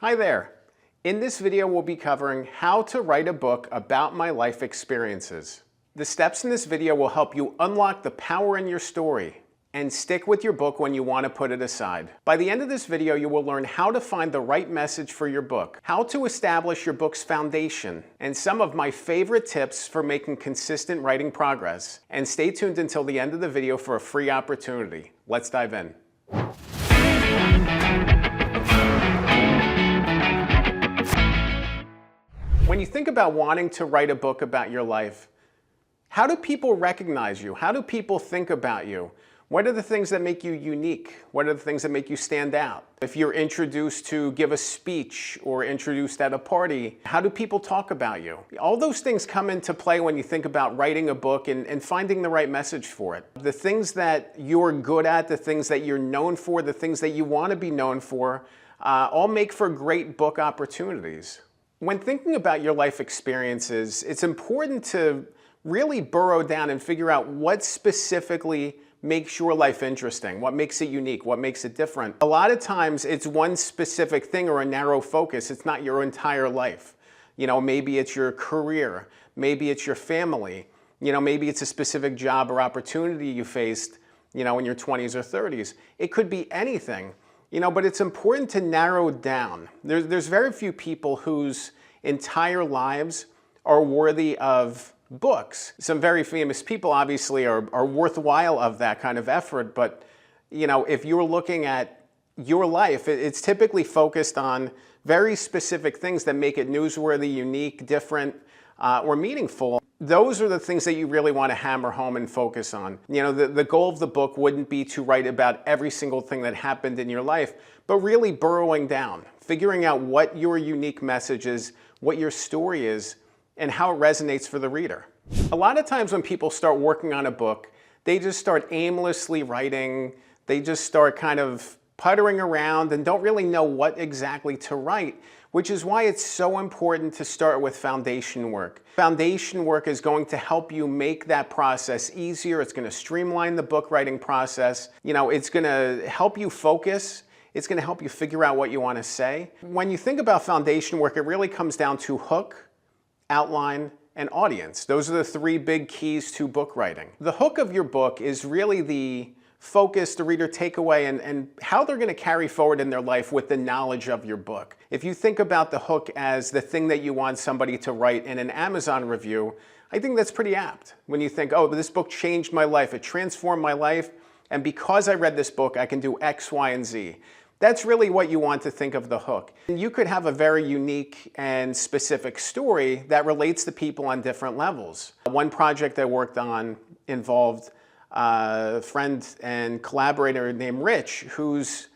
Hi there. In this video, we'll be covering how to write a book about my life experiences. The steps in this video will help you unlock the power in your story and stick with your book when you want to put it aside. By the end of this video, you will learn how to find the right message for your book, how to establish your book's foundation, and some of my favorite tips for making consistent writing progress. And stay tuned until the end of the video for a free opportunity. Let's dive in. When you think about wanting to write a book about your life, how do people recognize you? How do people think about you? What are the things that make you unique? What are the things that make you stand out? If you're introduced to give a speech or introduced at a party, how do people talk about you? All those things come into play when you think about writing a book and finding the right message for it. The things that you're good at, the things that you're known for, the things that you want to be known for, all make for great book opportunities. When thinking about your life experiences, it's important to really burrow down and figure out what specifically makes your life interesting, what makes it unique, what makes it different. A lot of times it's one specific thing or a narrow focus. It's not your entire life. You know, maybe it's your career, maybe it's your family, maybe it's a specific job or opportunity you faced, in your 20s or 30s. It could be anything. But it's important to narrow down. There's very few people whose entire lives are worthy of books. Some very famous people obviously are worthwhile of that kind of effort, but if you're looking at your life, it's typically focused on very specific things that make it newsworthy, unique, different, or meaningful. Those are the things that you really want to hammer home and focus on. The goal of the book wouldn't be to write about every single thing that happened in your life, but really burrowing down, figuring out what your unique message is, what your story is, and how it resonates for the reader. A lot of times when people start working on a book, they just start aimlessly writing, they just start kind of puttering around and don't really know what exactly to write, which is why it's so important to start with foundation work. Foundation work is going to help you make that process easier. It's going to streamline the book writing process. It's going to help you focus. It's going to help you figure out what you want to say. When you think about foundation work, it really comes down to hook, outline, and audience. Those are the three big keys to book writing. The hook of your book is really the focus, the reader takeaway, and how they're going to carry forward in their life with the knowledge of your book. If you think about the hook as the thing that you want somebody to write in an Amazon review, I think that's pretty apt. When you think, oh, this book changed my life, it transformed my life, and because I read this book, I can do X, Y, and Z. That's really what you want to think of the hook. You could have a very unique and specific story that relates to people on different levels. One project I worked on involved a friend and collaborator named Rich, whose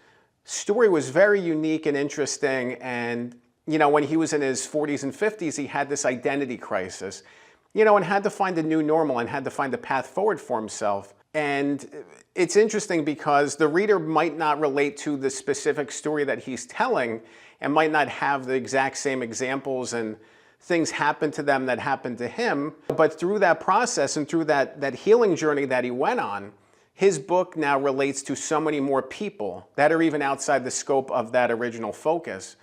story was very unique and interesting. And, when he was in his 40s and 50s, he had this identity crisis, and had to find a new normal and had to find a path forward for himself. And it's interesting because the reader might not relate to the specific story that he's telling and might not have the exact same examples and things happen to them that happened to him. But through that process and through that healing journey that he went on, his book now relates to so many more people that are even outside the scope of that original focus.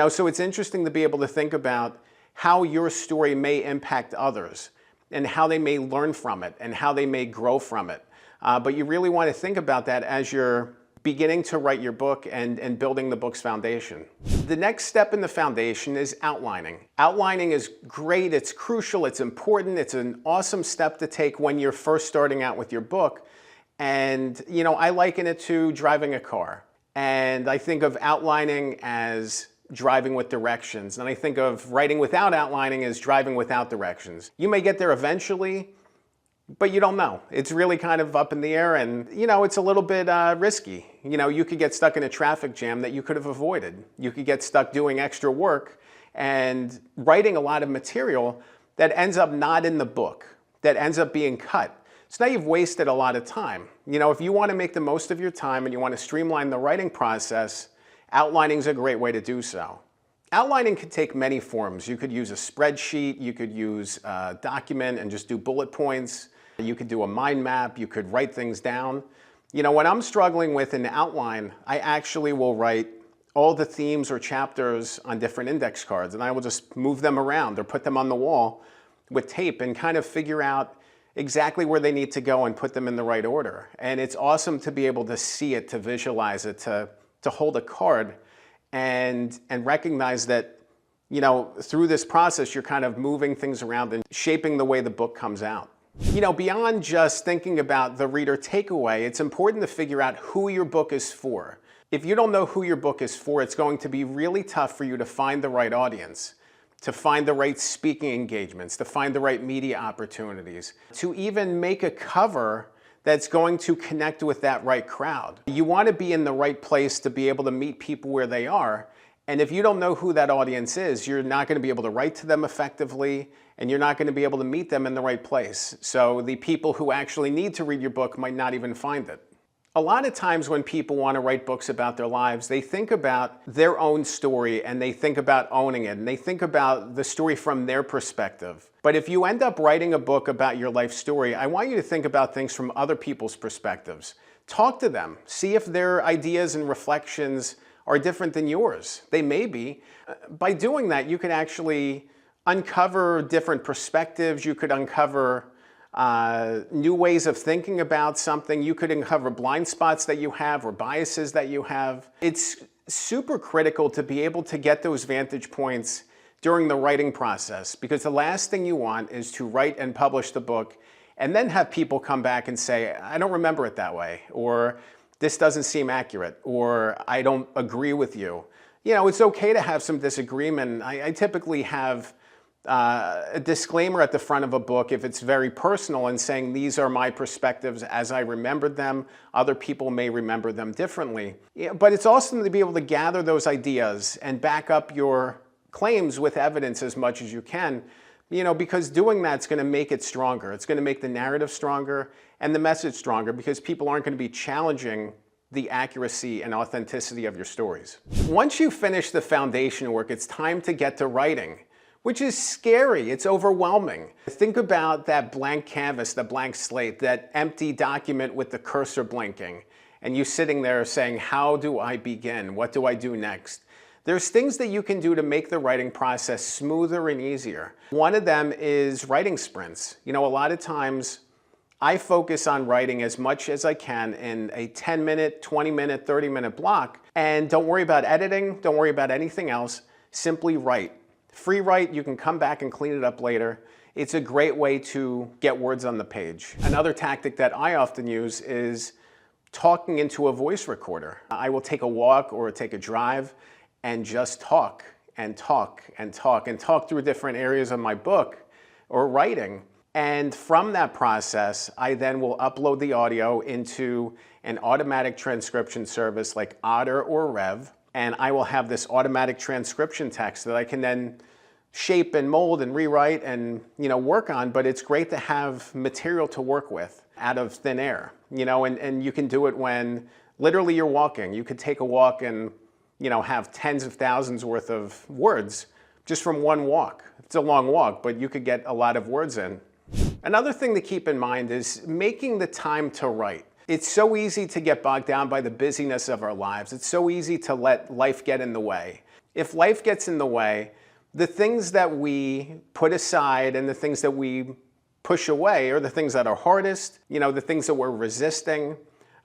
So it's interesting to be able to think about how your story may impact others and how they may learn from it and how they may grow from it. But you really want to think about that as you're beginning to write your book and building the book's foundation. The next step in the foundation is outlining. Outlining is great, it's crucial, it's important, it's an awesome step to take when you're first starting out with your book. And, I liken it to driving a car. And I think of outlining as driving with directions. And I think of writing without outlining as driving without directions. You may get there eventually, but you don't know. It's really kind of up in the air and, it's a little bit risky. You could get stuck in a traffic jam that you could have avoided. You could get stuck doing extra work and writing a lot of material that ends up not in the book, that ends up being cut. So now you've wasted a lot of time. If you want to make the most of your time and you want to streamline the writing process, outlining is a great way to do so. Outlining could take many forms. You could use a spreadsheet, you could use a document and just do bullet points. You could do a mind map, you could write things down. When I'm struggling with an outline, I actually will write all the themes or chapters on different index cards, and I will just move them around or put them on the wall with tape and kind of figure out exactly where they need to go and put them in the right order. And it's awesome to be able to see it, to visualize it, to hold a card and recognize that, you know, through this process, you're kind of moving things around and shaping the way the book comes out. You know, beyond just thinking about the reader takeaway, it's important to figure out who your book is for. If you don't know who your book is for, it's going to be really tough for you to find the right audience, to find the right speaking engagements, to find the right media opportunities, to even make a cover that's going to connect with that right crowd. You want to be in the right place to be able to meet people where they are. And if you don't know who that audience is, you're not going to be able to write to them effectively, and you're not going to be able to meet them in the right place. So the people who actually need to read your book might not even find it. A lot of times when people want to write books about their lives, they think about their own story and they think about owning it and they think about the story from their perspective. But if you end up writing a book about your life story, I want you to think about things from other people's perspectives. Talk to them. See if their ideas and reflections are different than yours. They may be. By doing that, you can actually uncover different perspectives. You could uncover new ways of thinking about something. You could uncover blind spots that you have or biases that you have. It's super critical to be able to get those vantage points during the writing process, because the last thing you want is to write and publish the book and then have people come back and say, I don't remember it that way, or this doesn't seem accurate, or I don't agree with you. You know, it's okay to have some disagreement. I typically have a disclaimer at the front of a book if it's very personal and saying these are my perspectives as I remembered them. Other people may remember them differently. Yeah, but it's awesome to be able to gather those ideas and back up your claims with evidence as much as you can, you know, because doing that's going to make it stronger. It's going to make the narrative stronger and the message stronger, because people aren't going to be challenging the accuracy and authenticity of your stories. Once you finish the foundation work, it's time to get to writing, which is scary. It's overwhelming. Think about that blank canvas, the blank slate, that empty document with the cursor blinking, and you sitting there saying, how do I begin? What do I do next? There's things that you can do to make the writing process smoother and easier. One of them is writing sprints. You know, a lot of times I focus on writing as much as I can in a 10-minute, 20-minute, 30-minute block, and don't worry about editing, don't worry about anything else, simply write. Free write, you can come back and clean it up later. It's a great way to get words on the page. Another tactic that I often use is talking into a voice recorder. I will take a walk or take a drive and just talk and talk and talk and talk through different areas of my book or writing. And from that process, I then will upload the audio into an automatic transcription service like Otter or Rev. And I will have this automatic transcription text that I can then shape and mold and rewrite and, you know, work on. But it's great to have material to work with out of thin air, you know, and you can do it when literally you're walking. You could take a walk and, you know, have tens of thousands worth of words just from one walk. It's a long walk, but you could get a lot of words in. Another thing to keep in mind is making the time to write. It's so easy to get bogged down by the busyness of our lives. It's so easy to let life get in the way. If life gets in the way, the things that we put aside and the things that we push away are the things that are hardest, you know, the things that we're resisting,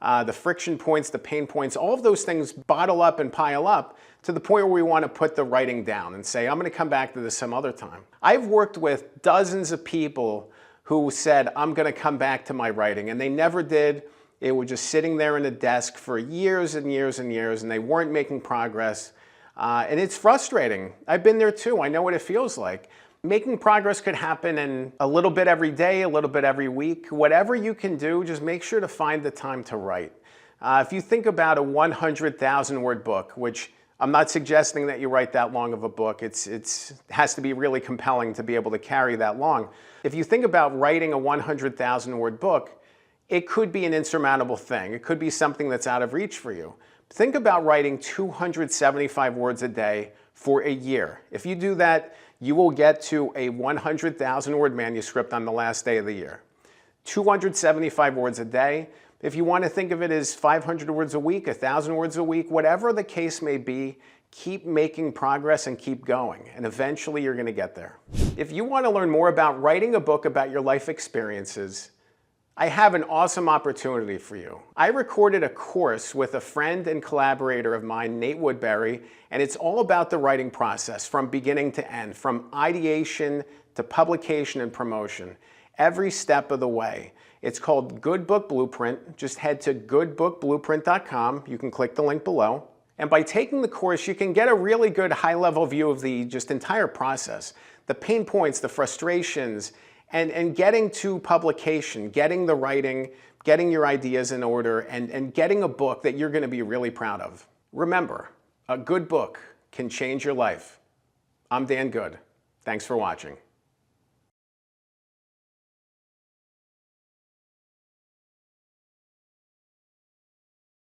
the friction points, the pain points, all of those things bottle up and pile up to the point where we want to put the writing down and say, I'm going to come back to this some other time. I've worked with dozens of people who said, I'm going to come back to my writing, and they never did. They were just sitting there in a desk for years and years and years, and they weren't making progress. And it's frustrating. I've been there too. I know what it feels like. Making progress could happen in a little bit every day, a little bit every week. Whatever you can do, just make sure to find the time to write. If you think about a 100,000 word book, which I'm not suggesting that you write that long of a book. It has to be really compelling to be able to carry that long. If you think about writing a 100,000 word book, it could be an insurmountable thing. It could be something that's out of reach for you. Think about writing 275 words a day for a year. If you do that, you will get to a 100,000 word manuscript on the last day of the year. 275 words a day. If you want to think of it as 500 words a week, 1,000 words a week, whatever the case may be, keep making progress and keep going, and eventually you're going to get there. If you want to learn more about writing a book about your life experiences, I have an awesome opportunity for you. I recorded a course with a friend and collaborator of mine, Nate Woodbury, and it's all about the writing process from beginning to end, from ideation to publication and promotion, every step of the way. It's called Good Book Blueprint. Just head to goodbookblueprint.com. You can click the link below. And by taking the course, you can get a really good high-level view of the just entire process, the pain points, the frustrations, and getting to publication, getting the writing, getting your ideas in order, and getting a book that you're going to be really proud of. Remember, a good book can change your life. I'm Dan Good. Thanks for watching.